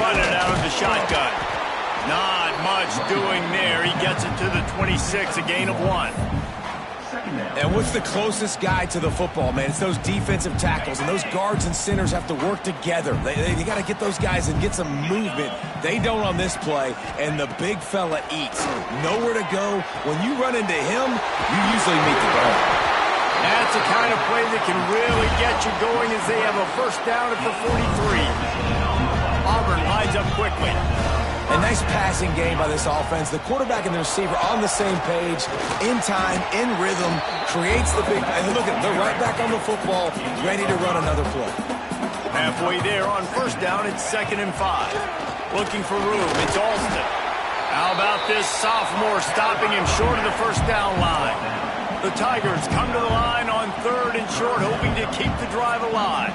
running it out of the shotgun. Not much doing there. He gets it to the 26, a gain of 1. And what's the closest guy to the football, man? It's those defensive tackles, and those guards and centers have to work together. They got to get those guys and get some movement. They don't on this play, and the big fella eats. Nowhere to go. When you run into him, you usually meet the goal. That's the kind of play that can really get you going as they have a first down at the 43. Auburn lines up quickly. A nice passing game by this offense. The quarterback and the receiver on the same page, in time, in rhythm, creates the big... And look at, they're right back on the football, ready to run another play. Halfway there on first down, it's 2nd and 5. Looking for room, it's Alston. How about this sophomore stopping him short of the first down line? The Tigers come to the line on 3rd and short, hoping to keep the drive alive.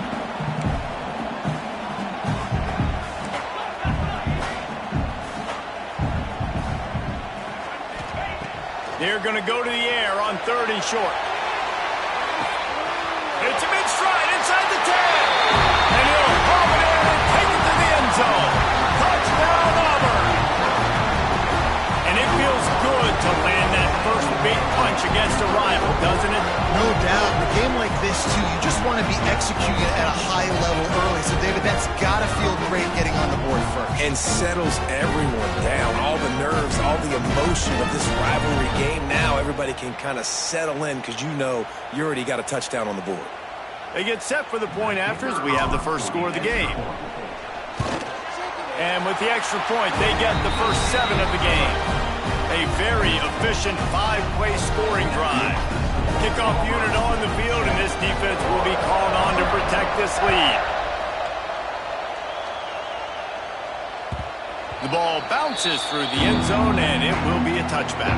They're going to go to the air on 3rd and short. It's a mid-stride inside the 10. And he'll pop it in and take it to the end zone. Touchdown, Auburn. And it feels good to land that first big punch against a rival, doesn't it? No doubt. In a game like this, too, you just want to be executing at a high level early. So, David, that's got to feel great getting on the board first. And settles everyone down. All the nerves, all the emotion of this rivalry game. Now everybody can kind of settle in because you know you already got a touchdown on the board. They get set for the point afters. We have the first score of the game. And with the extra point, they get the first 7 of the game. A very efficient 5-play scoring drive. Kickoff unit on the field, and this defense will be called on to protect this lead. The ball bounces through the end zone, and it will be a touchback.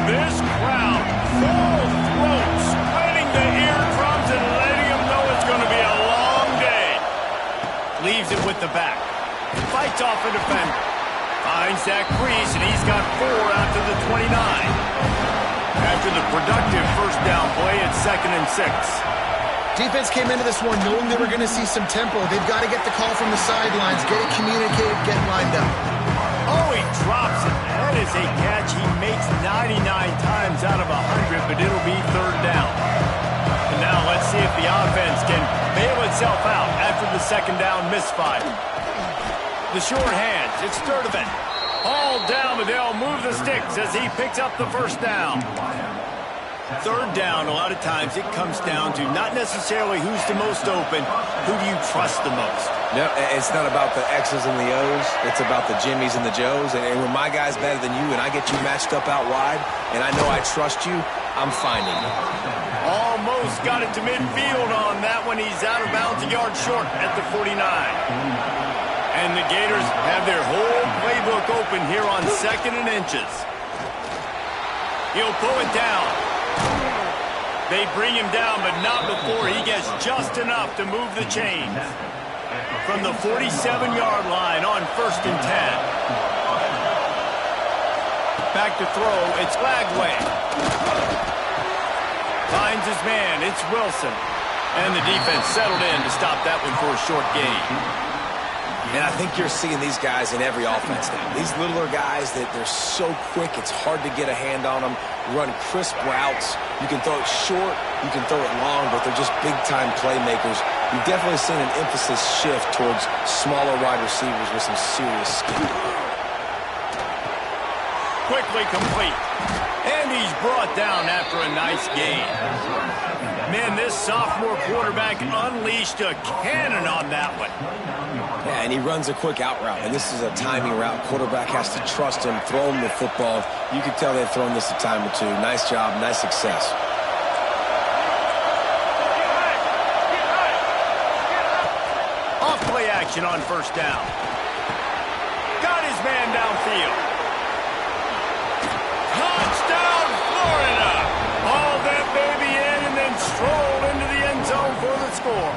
This crowd, full throat, splitting the eardrums and letting them know it's going to be a long day. Leaves it with the back. Fights off a defender. Finds that crease, and he's got 4 out to the 29. After the productive first down play, it's 2nd and 6. Defense came into this one knowing they were going to see some tempo. They've got to get the call from the sidelines, get it communicated, get lined up. Oh, he drops it. That is a catch he makes 99 times out of 100, but it'll be 3rd down. And now let's see if the offense can bail itself out after the 2nd down misfire. The short hands, it's Sturdivant. All down, but they'll move the sticks as he picks up the first down. 3rd down, a lot of times it comes down to not necessarily who's the most open, who do you trust the most? No, it's not about the X's and the O's. It's about the Jimmies and the Joes. And when my guy's better than you and I get you matched up out wide and I know I trust you, I'm finding you. Almost got it to midfield on that one. He's out of bounds, a yard short at the 49. And the Gators have their whole playbook open here on 2nd and inches. He'll pull it down. They bring him down, but not before he gets just enough to move the chains. From the 47-yard line on 1st and 10. Back to throw, it's Lagway. Finds his man, it's Wilson. And the defense settled in to stop that one for a short gain. And I think you're seeing these guys in every offense now. These littler guys, that they're so quick, it's hard to get a hand on them, run crisp routes. You can throw it short, you can throw it long, but they're just big-time playmakers. You've definitely seen an emphasis shift towards smaller wide receivers with some serious skill. Quickly complete. And he's brought down after a nice gain. Man, this sophomore quarterback unleashed a cannon on that one. Yeah, and he runs a quick out route, and this is a timing route. Quarterback has to trust him, throw him the football. You can tell they've thrown this a time or two. Nice job, nice success. Off play action on 1st down. Got his man downfield. Touchdown, Florida! Haul that baby in and then stroll into the end zone for the score.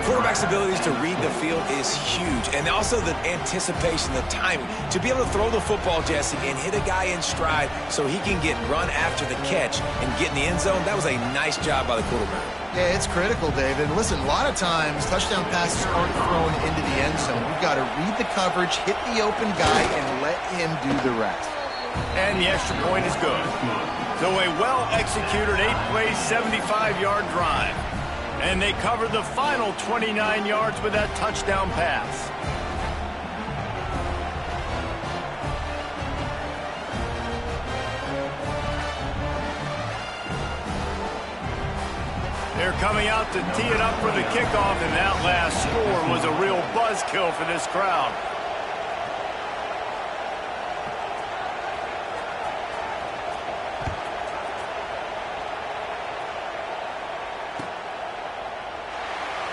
Quarterback's abilities to read the field is huge, and also the anticipation, the timing. To be able to throw the football, Jesse, and hit a guy in stride so he can get run after the catch and get in the end zone, that was a nice job by the quarterback. Yeah, it's critical, David. Listen, a lot of times, touchdown passes aren't thrown into the end zone. We've got to read the coverage, hit the open guy, and let him do the rest. And the extra point is good. So a well-executed 8-play, 75-yard drive. And they covered the final 29 yards with that touchdown pass. They're coming out to tee it up for the kickoff, and that last score was a real buzzkill for this crowd.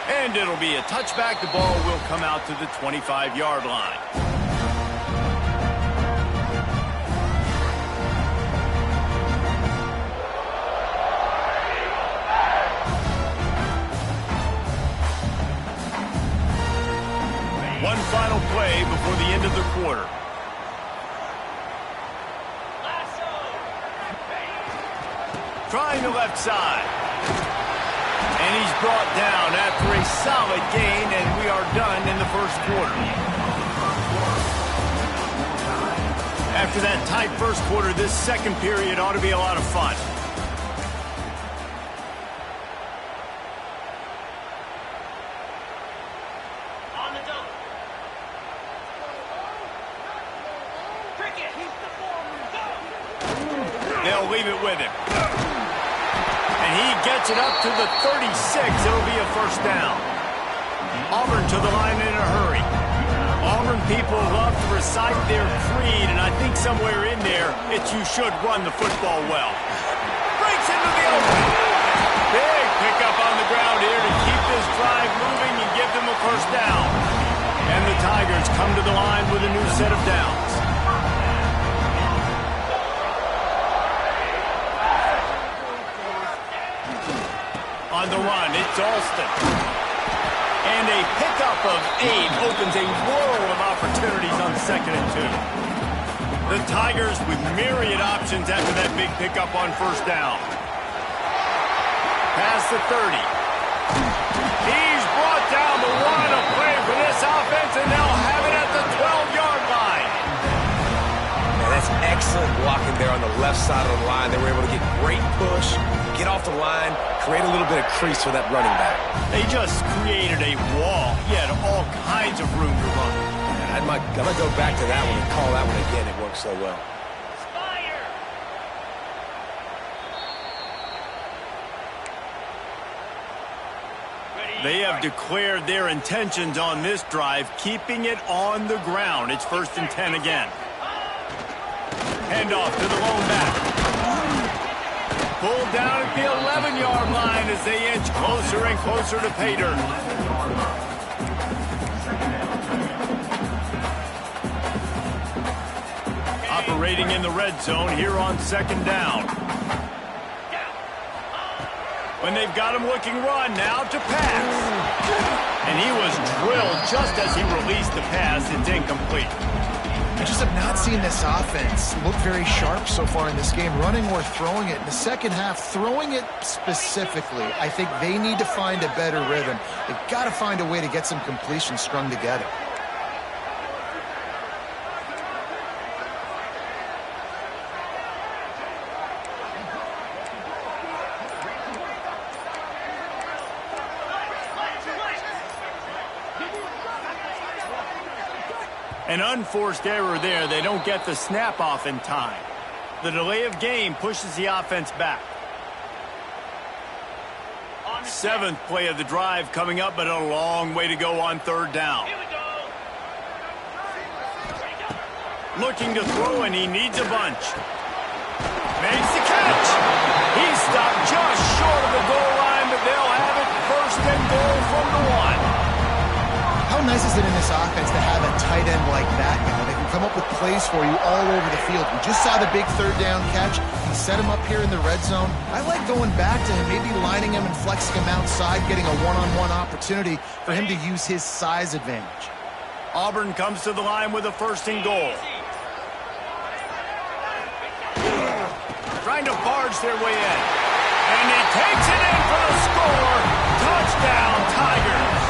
And it'll be a touchback. The ball will come out to the 25-yard line. One final play before the end of the quarter. Trying the left side. And he's brought down after a solid gain, and we are done in the first quarter. After that tight first quarter, this second period ought to be a lot of fun. They'll leave it with him. And he gets it up to the 36. It'll be a first down. Auburn to the line in a hurry. Auburn people love to recite their creed, and I think somewhere in there, it's you should run the football well. Breaks into the open. Big pickup on the ground here to keep this drive moving and give them a first down. And the Tigers come to the line with a new set of downs. On the run, it's Alston. And a pickup of 8 opens a world of opportunities on 2nd and 2. The Tigers with myriad options after that big pickup on first down. Past the 30. He's brought down the 1, a play for this offense, and they'll have it at the 12-yard line. Man, that's excellent blocking there on the left side of the line. They were able to get great push, get off the line, create a little bit of crease for that running back. They just created a wall. He had all kinds of room to run. I'm going to go back to that one and call that one again. It worked so well. They have declared their intentions on this drive, keeping it on the ground. It's 1st and 10 again. Handoff to the lone back. Pulled down at the 11-yard line as they inch closer and closer to pay dirt. Operating in the red zone here on 2nd down. When they've got him looking run, now to pass. And he was drilled just as he released the pass. It's incomplete. I just have not seen this offense look very sharp so far in this game, running or throwing it. In the second half, throwing it specifically, I think they need to find a better rhythm. They've got to find a way to get some completions strung together. An unforced error there. They don't get the snap off in time. The delay of game pushes the offense back. 7th play of the drive coming up, but a long way to go on 3rd down. Looking to throw, and he needs a bunch. Makes the catch. He stopped just short of the goal line, but they'll have it 1st and goal from the 1. How nice is it in this offense to have a tight end like that? You know, they can come up with plays for you all over the field. We just saw the big third down catch. He set him up here in the red zone. I like going back to him, maybe lining him and flexing him outside, getting a one-on-one opportunity for him to use his size advantage. Auburn comes to the line with a 1st and goal. Trying to barge their way in. And he takes it in for the score. Touchdown, Tigers.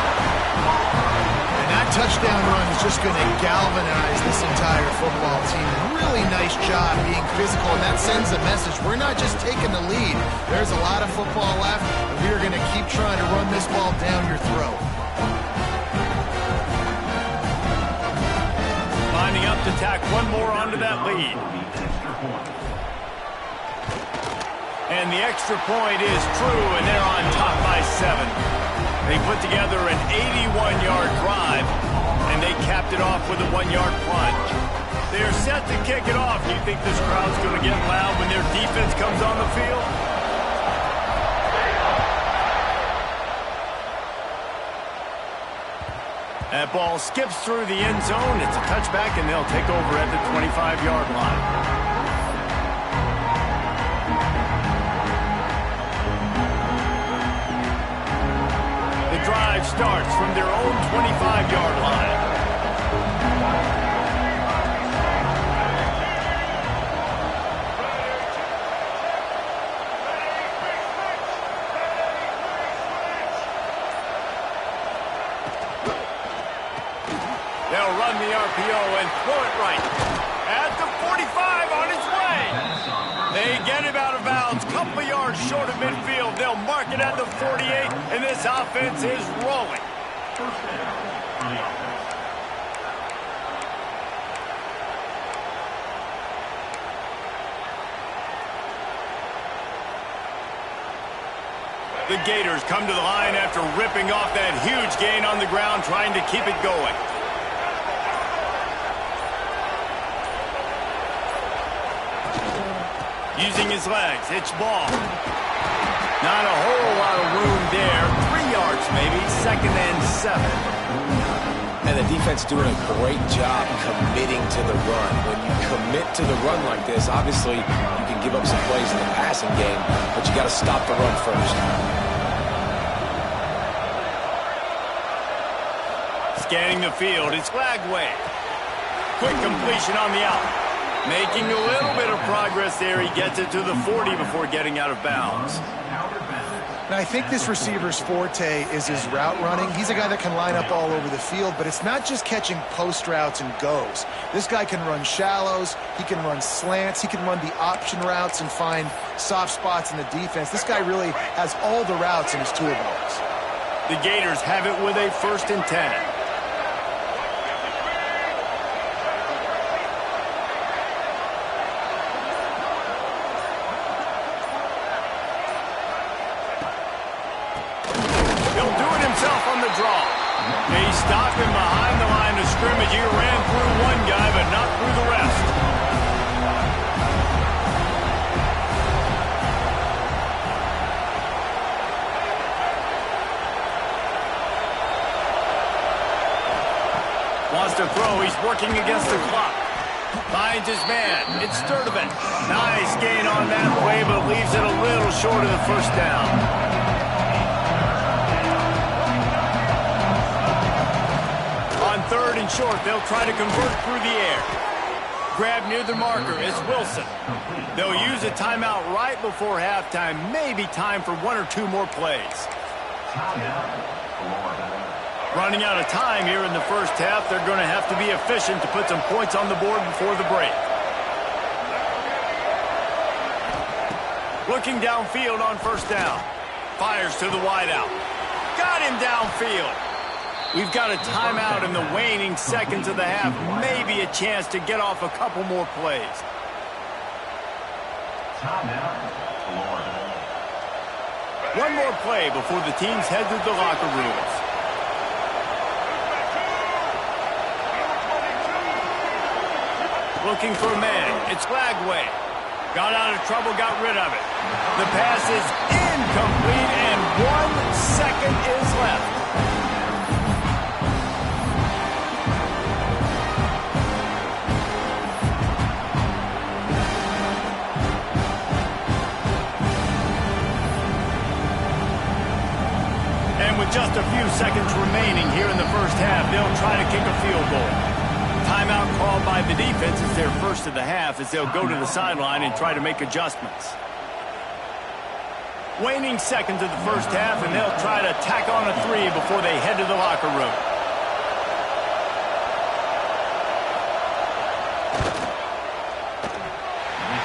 And that touchdown run is just going to galvanize this entire football team. Really nice job being physical, and that sends a message. We're not just taking the lead. There's a lot of football left, and we are going to keep trying to run this ball down your throat. Lining up to tack one more onto that lead. And the extra point is true, and they're on top by 7. They put together an 81-yard drive, and they capped it off with a 1-yard plunge. They're set to kick it off. Do you think this crowd's going to get loud when their defense comes on the field? That ball skips through the end zone. It's a touchback, and they'll take over at the 25-yard line. Drive starts from their own 25-yard line. They'll run the RPO and throw it right. At the 45 on its way. They get him out of bounds, couple of yards short of midfield. They'll mark it at the 48, and this offense is rolling. The Gators come to the line after ripping off that huge gain on the ground, trying to keep it going. Using his legs, it's ball. Not a whole lot of room there. 3 yards maybe, 2nd and 7. And the defense doing a great job committing to the run. When you commit to the run like this, obviously you can give up some plays in the passing game, but you got to stop the run first. Scanning the field, it's Lagway. Quick completion on the out. Making a little bit of progress there. He gets it to the 40 before getting out of bounds. And I think this receiver's forte is his route running. He's a guy that can line up all over the field, but it's not just catching post routes and goes. This guy can run shallows, he can run slants, he can run the option routes and find soft spots in the defense. This guy really has all the routes in his toolbox. The Gators have it with a 1st and 10. They stopped him behind the line of scrimmage. He ran through one guy, but not through the rest. Wants to throw. He's working against the clock. Finds his man. It's Sturdivant. Nice gain on that play, but leaves it a little short of the 1st down. On 3rd and short, they'll try to convert through the air. Grab near the marker is Wilson. They'll use a timeout right before halftime. Maybe time for 1 or 2 more plays. Running out of time here in the 1st half. They're going to have to be efficient to put some points on the board before the break. Looking downfield on 1st down. Fires to the wideout. Got him downfield. We've got a timeout in the waning seconds of the half. Maybe a chance to get off a couple more plays. One more play before the teams head to the locker rooms. Looking for a man. It's Lagway. Got out of trouble, got rid of it. The pass is incomplete, and 1 second is left. And with just a few seconds remaining here in the first half, they'll try to kick a field goal. Timeout called by the defense is their first of the half as they'll go to the sideline and try to make adjustments. Waning seconds of the first half, and they'll try to tack on a three before they head to the locker room.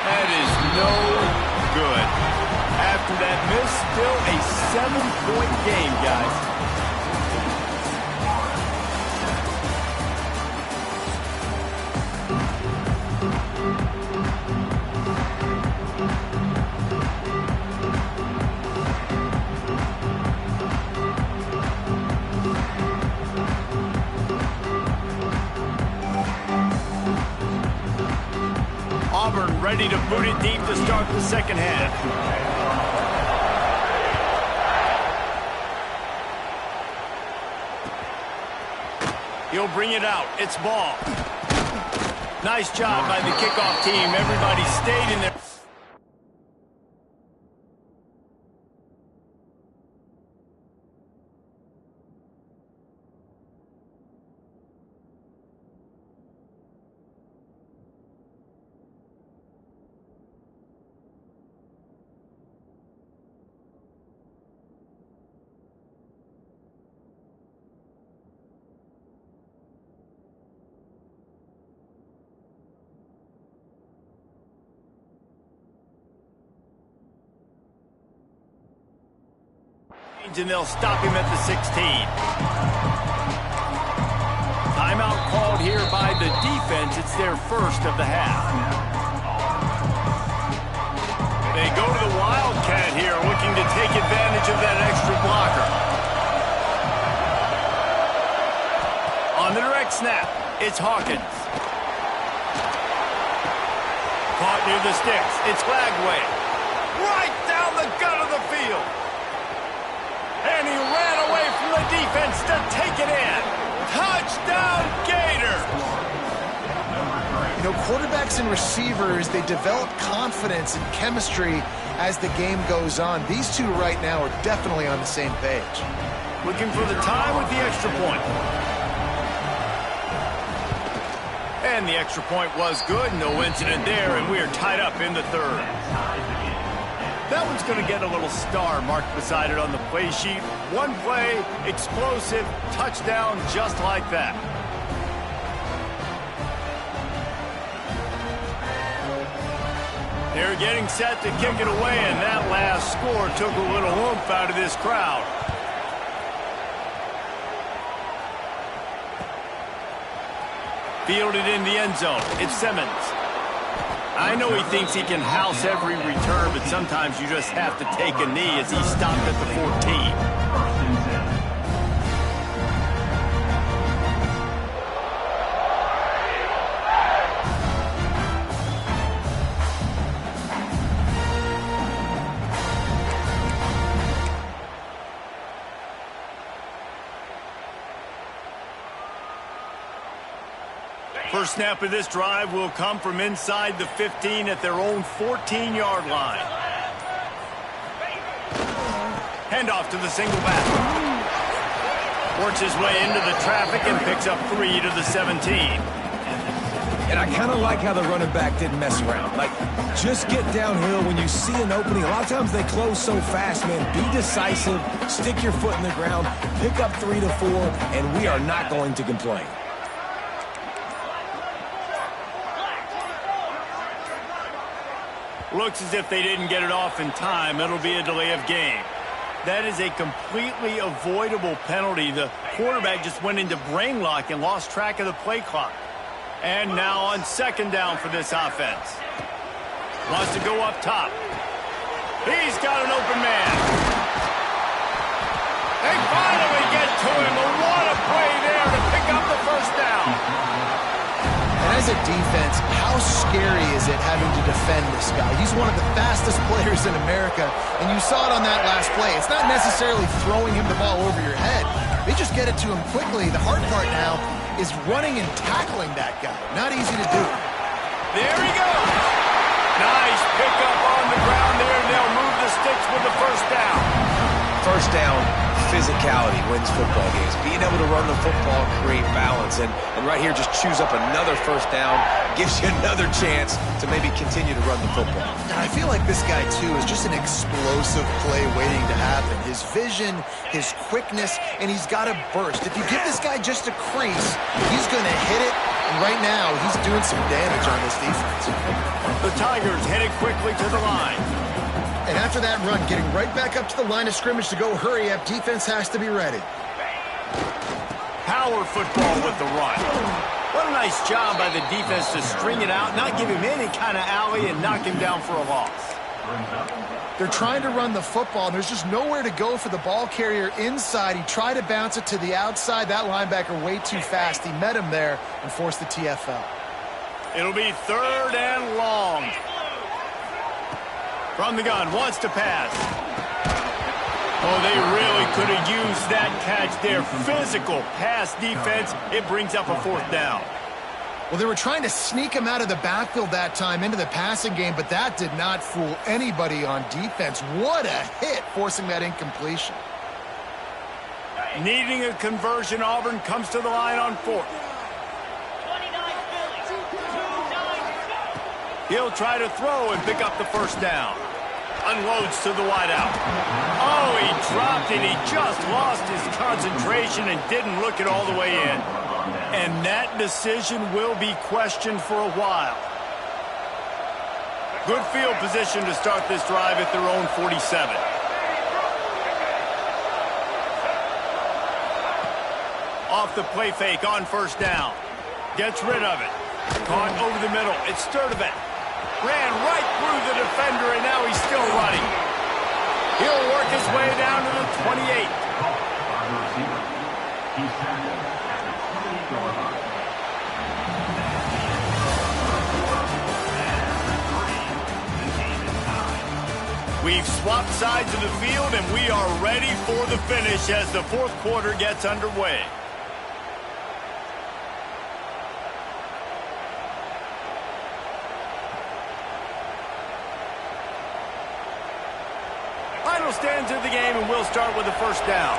That is no good. After that miss, still a 7-point game, guys. Auburn ready to boot it deep to start the second half. He'll bring it out. It's ball. Nice job by the kickoff team. Everybody stayed in there. And they'll stop him at the 16. Timeout called here by the defense. It's their first of the half. They go to the Wildcat here, looking to take advantage of that extra blocker. On the direct snap, it's Hawkins. Caught near the sticks. It's Lagway. Right down the gut of the field. And he ran away from the defense to take it in. Touchdown, Gators! You know, quarterbacks and receivers, they develop confidence and chemistry as the game goes on. These two right now are definitely on the same page. Looking for the tie with the extra point. And the extra point was good. No incident there, and we are tied up in the third. That one's going to get a little star marked beside it on the play sheet. One play, explosive, touchdown, just like that. They're getting set to kick it away, and that last score took a little oomph out of this crowd. Fielded in the end zone. It's Simmons. I know he thinks he can house every return, but sometimes you just have to take a knee as he stopped at the 14. First snap of this drive will come from inside the 15 at their own 14-yard line. Handoff to the single back. Works his way into the traffic and picks up 3 to the 17. And I kind of like how the running back didn't mess around. Like, just get downhill when you see an opening. A lot of times they close so fast, man. Be decisive, stick your foot in the ground, pick up 3 to 4, and we are not going to complain. Looks as if they didn't get it off in time. It'll be a delay of game. That is a completely avoidable penalty. The quarterback just went into brain lock and lost track of the play clock. And now on second down for this offense. Wants to go up top. He's got an open man. They finally get to him. What a play there to pick up the first down. And as a defense, how scary is it having to defend this guy? He's one of the fastest players in America, and you saw it on that last play. It's not necessarily throwing him the ball over your head. They just get it to him quickly. The hard part now is running and tackling that guy. Not easy to do. There he goes. Nice pickup on the ground there, and they'll move the sticks with the first down. First down, physicality wins football games. Being able to run the football and create balance. And right here, just choose up another first down, gives you another chance to maybe continue to run the football. I feel like this guy, too, is just an explosive play waiting to happen. His vision, his quickness, and he's got a burst. If you give this guy just a crease, he's going to hit it. And right now, he's doing some damage on this defense. The Tigers headed quickly to the line. And after that run, getting right back up to the line of scrimmage to go hurry up, defense has to be ready. Power football with the run. What a nice job by the defense to string it out, not give him any kind of alley, and knock him down for a loss. They're trying to run the football, and there's just nowhere to go for the ball carrier inside. He tried to bounce it to the outside. That linebacker way too fast. He met him there and forced the TFL. It'll be 3rd and long. From the gun, wants to pass. Oh, they really could have used that catch there. Physical pass defense. It brings up a 4th down. Well, they were trying to sneak him out of the backfield that time into the passing game, but that did not fool anybody on defense. What a hit, forcing that incompletion. Needing a conversion, Auburn comes to the line on 4th. He'll try to throw and pick up the 1st down. Unloads to the wideout. Oh, he dropped it. He just lost his concentration and didn't look it all the way in. And that decision will be questioned for a while. Good field position to start this drive at their own 47. Off the play fake on 1st down. Gets rid of it. Caught over the middle. It's Sturdivant. Ran right through the defender, and now he's still running. He'll work his way down to the 28. We've swapped sides of the field, and we are ready for the finish as the 4th quarter gets underway. Final stands of the game, and we'll start with the 1st down.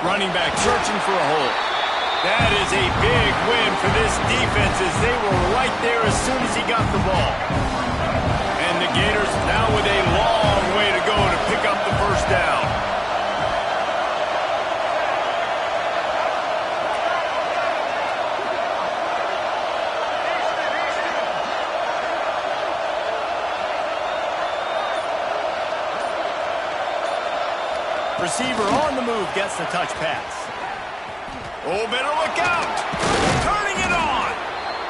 Running back searching for a hole. That is a big win for this defense as they were right there as soon as he got the ball. And the Gators now with a long way to go to pick up the 1st down. Receiver on the move gets the touch pass. Oh, better look out. Turning it on.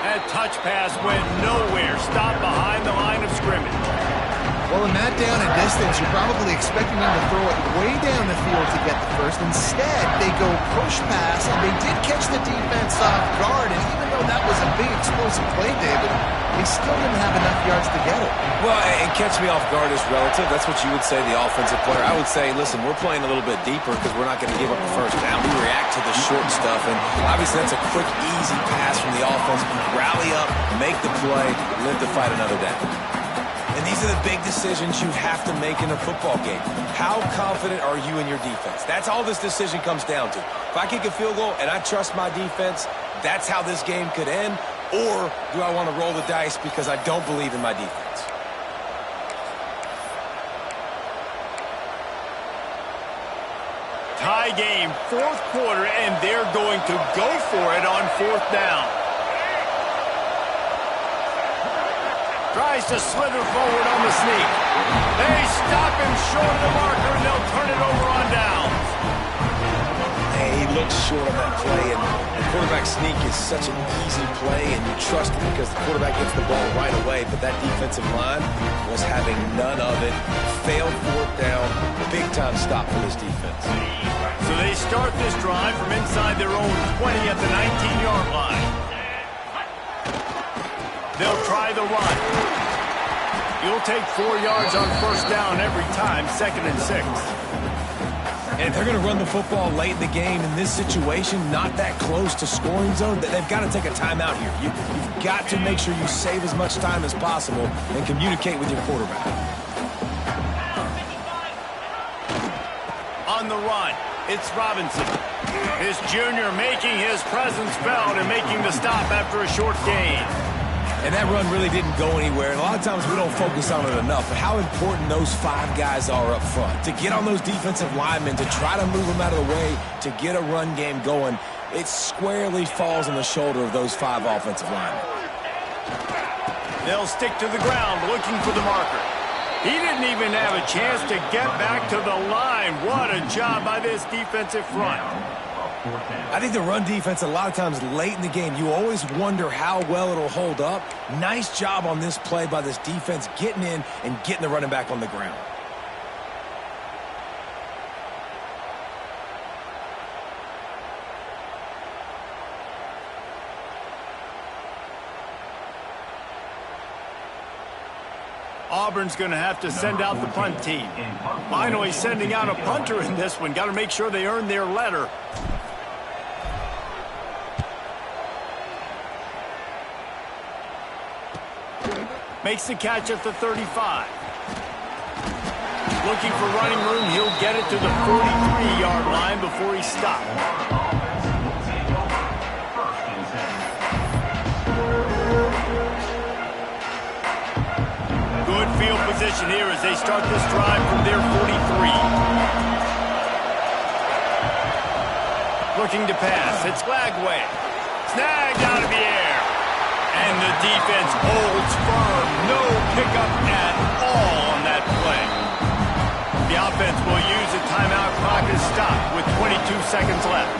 That touch pass went nowhere. Stopped behind the line of scrimmage. Well, in that down and distance, you're probably expecting them to throw it way down the field to get the 1st. Instead, they go push pass, and they did catch the defense off guard. And even though that was a big explosive play, David, they still didn't have enough yards to get it. Well, and catch me off guard is relative. That's what you would say, the offensive player. I would say, listen, we're playing a little bit deeper because we're not going to give up the 1st down. We react to the short stuff, and obviously that's a quick, easy pass from the offense. Rally up, make the play, live to fight another down. And these are the big decisions you have to make in a football game. How confident are you in your defense? That's all this decision comes down to. If I kick a field goal and I trust my defense, that's how this game could end. Or do I want to roll the dice because I don't believe in my defense? Tie game, 4th quarter, and they're going to go for it on 4th down. Tries to slither forward on the sneak. They stop him short of the marker, and they'll turn it over on downs. Hey, he looks short on that play, and the quarterback sneak is such an easy play, and you trust it because the quarterback gets the ball right away, but that defensive line was having none of it. Failed 4th down. Big-time stop for this defense. So they start this drive from inside their own 20 at the 19-yard line. They'll try the run. You'll take 4 yards on 1st down every time, 2nd and 6. And if they're going to run the football late in the game in this situation, not that close to scoring zone, they've got to take a timeout here. You've got to make sure you save as much time as possible and communicate with your quarterback. On the run, it's Robinson. This junior making his presence felt and making the stop after a short gain. And that run really didn't go anywhere. And a lot of times we don't focus on it enough. But how important those 5 guys are up front. To get on those defensive linemen, to try to move them out of the way, to get a run game going, it squarely falls on the shoulder of those 5 offensive linemen. They'll stick to the ground looking for the marker. He didn't even have a chance to get back to the line. What a job by this defensive front. I think the run defense, a lot of times late in the game, you always wonder how well it'll hold up. Nice job on this play by this defense, getting in and getting the running back on the ground. Auburn's going to have to send out the punt team. Finally sending out a punter in this one. Got to make sure they earn their letter. Makes the catch at the 35. Looking for running room. He'll get it to the 43-yard line before he stopped. Good field position here as they start this drive from their 43. Looking to pass. It's Lagway. Snagged out of the air. And the defense holds firm. No pickup at all on that play. The offense will use a timeout clock as stopped with 22 seconds left.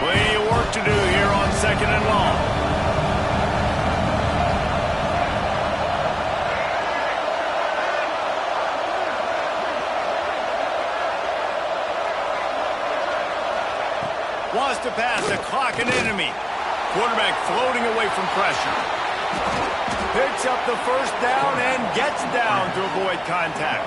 Plenty of work to do here on 2nd and long. Wants to pass, a clock an enemy. Quarterback floating away from pressure. Picks up the first down and gets down to avoid contact.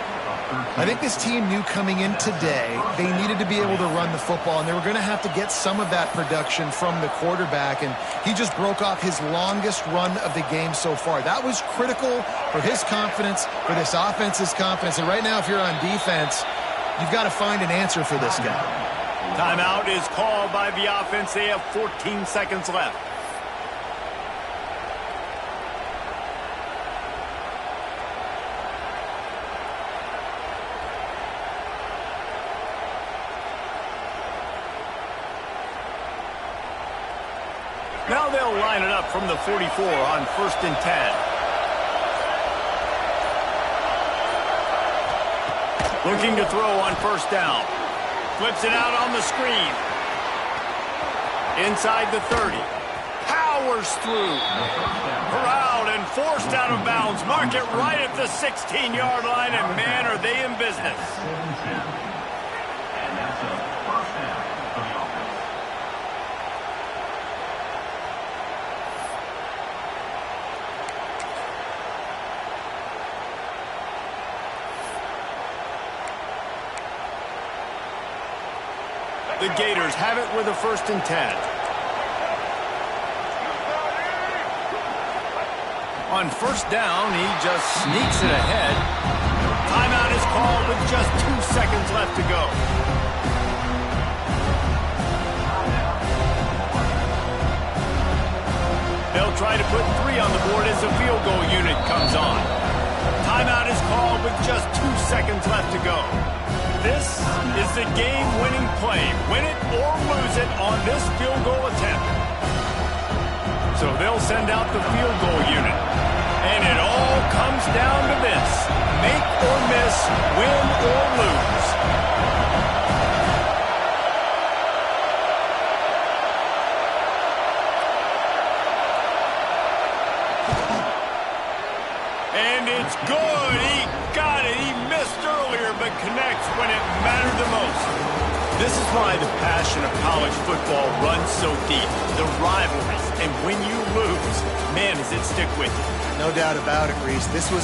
I think this team knew coming in today they needed to be able to run the football, and they were going to have to get some of that production from the quarterback, and he just broke off his longest run of the game so far. That was critical for his confidence, for this offense's confidence, and right now if you're on defense, you've got to find an answer for this guy. Timeout is called by the offense. They have 14 seconds left. Now they'll line it up from the 44 on 1st and 10. Looking to throw on 1st down. Flips it out on the screen. Inside the 30. Powers through. Corralled and forced out of bounds. Mark it right at the 16-yard line, and man, are they in business. The Gators have it with a 1st and 10. On 1st down, he just sneaks it ahead. Timeout is called with just 2 seconds left to go. They'll try to put 3 on the board as the field goal unit comes on. Timeout is called with just 2 seconds left to go. This is the game-winning play. Win it or lose it on this field goal attempt. So they'll send out the field goal unit. And it all comes down to this. Make or miss, win or lose. And it's good. He got it. He missed earlier, but connects when it mattered the most. This is why the passion of college football runs so deep. The rivalries, and when you lose, man, does it stick with you. No doubt about it, Reese. This was